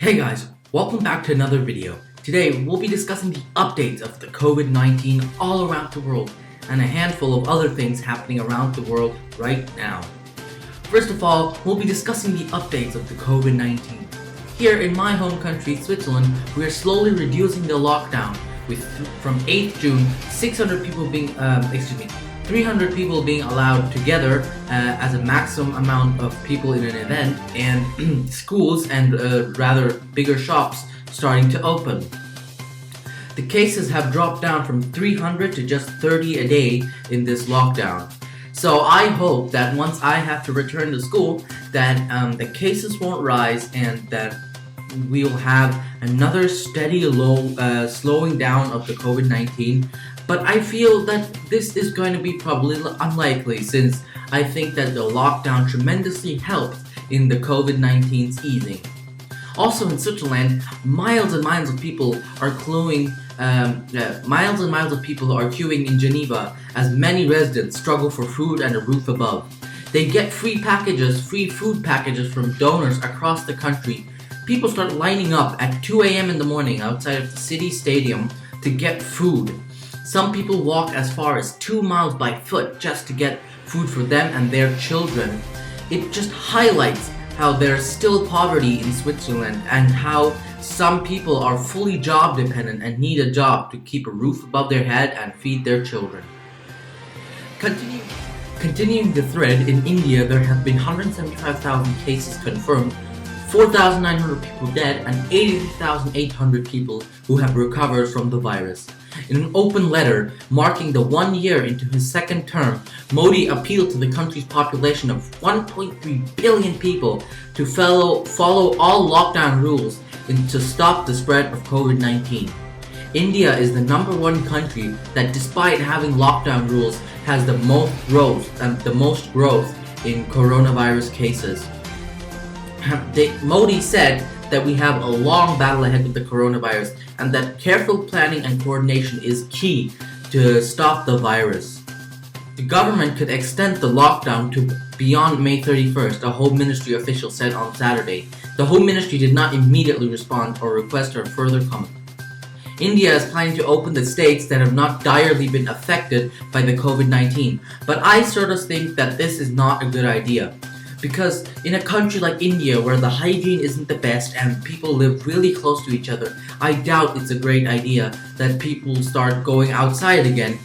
Hey guys, welcome back to another video. Today we'll be discussing the updates of the COVID-19 all around the world and a handful of other things happening around the world right now. First of all, we'll be discussing the updates of the COVID-19. Here in my home country, Switzerland, we are slowly reducing the lockdown with from 8th June 300 people being allowed together as a maximum amount of people in an event, and schools and rather bigger shops starting to open. The cases have dropped down from 300 to just 30 a day in this lockdown. So I hope that once I have to return to school that the cases won't rise and that we'll have another steady slowing down of the COVID-19. But I feel that this is going to be probably unlikely, since I think that the lockdown tremendously helped in the COVID-19's easing. Also in Switzerland, miles and miles of people are queuing in Geneva as many residents struggle for food and a roof above. They get free food packages from donors across the country. People start lining up at 2 a.m. in the morning outside of the city stadium to get food. Some people walk as far as 2 miles by foot just to get food for them and their children. It just highlights how there's still poverty in Switzerland and how some people are fully job dependent and need a job to keep a roof above their head and feed their children. Continuing the thread, in India there have been 175,000 cases confirmed, 4,900 people dead, and 83,800 people who have recovered from the virus. In an open letter marking the 1 year into his second term, Modi appealed to the country's population of 1.3 billion people to follow all lockdown rules and to stop the spread of COVID-19. India is the #1 country that, despite having lockdown rules, has the most growth in coronavirus cases. Modi said that we have a long battle ahead with the coronavirus and that careful planning and coordination is key to stop the virus. The government could extend the lockdown to beyond May 31st, a Home Ministry official said on Saturday. The Home Ministry did not immediately respond or request a further comment. India is planning to open the states that have not direly been affected by the COVID-19, but I sort of think that this is not a good idea. Because in a country like India, where the hygiene isn't the best and people live really close to each other, I doubt it's a great idea that people start going outside again,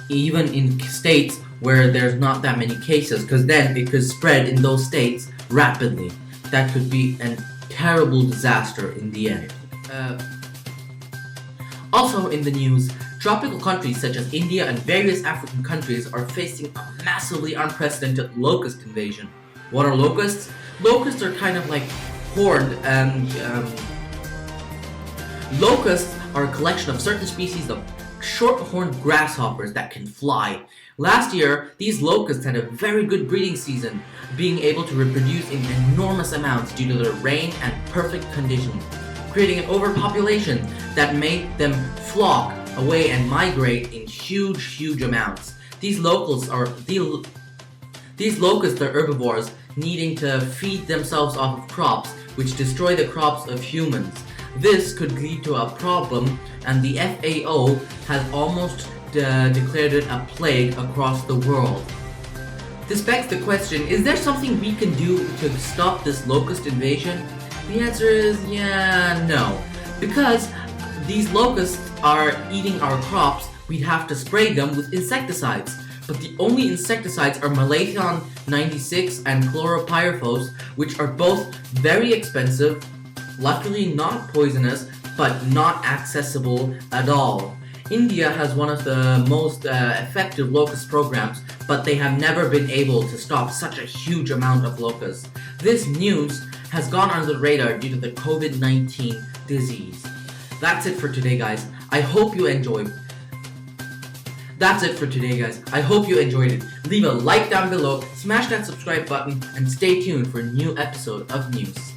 even in states where there's not that many cases, because then it could spread in those states rapidly. That could be a terrible disaster in the end. Also in the news, tropical countries such as India and various African countries are facing a massively unprecedented locust invasion. What are locusts? Locusts are kind of like horned locusts are a collection of certain species of short-horned grasshoppers that can fly. Last year, these locusts had a very good breeding season, being able to reproduce in enormous amounts due to their rain and perfect conditions, creating an overpopulation that made them flock away and migrate in huge amounts. These locusts are herbivores, needing to feed themselves off of crops, which destroy the crops of humans. This could lead to a problem, and the FAO has almost declared it a plague across the world. This begs the question, is there something we can do to stop this locust invasion? The answer is no. Because these locusts are eating our crops, we'd have to spray them with insecticides. But the only insecticides are Malathion 96 and chlorpyrifos, which are both very expensive, luckily not poisonous, but not accessible at all. India has one of the most effective locust programs, but they have never been able to stop such a huge amount of locusts. This news has gone under the radar due to the COVID-19 disease. That's it for today, guys. I hope you enjoyed it. Leave a like down below, smash that subscribe button, and stay tuned for a new episode of news.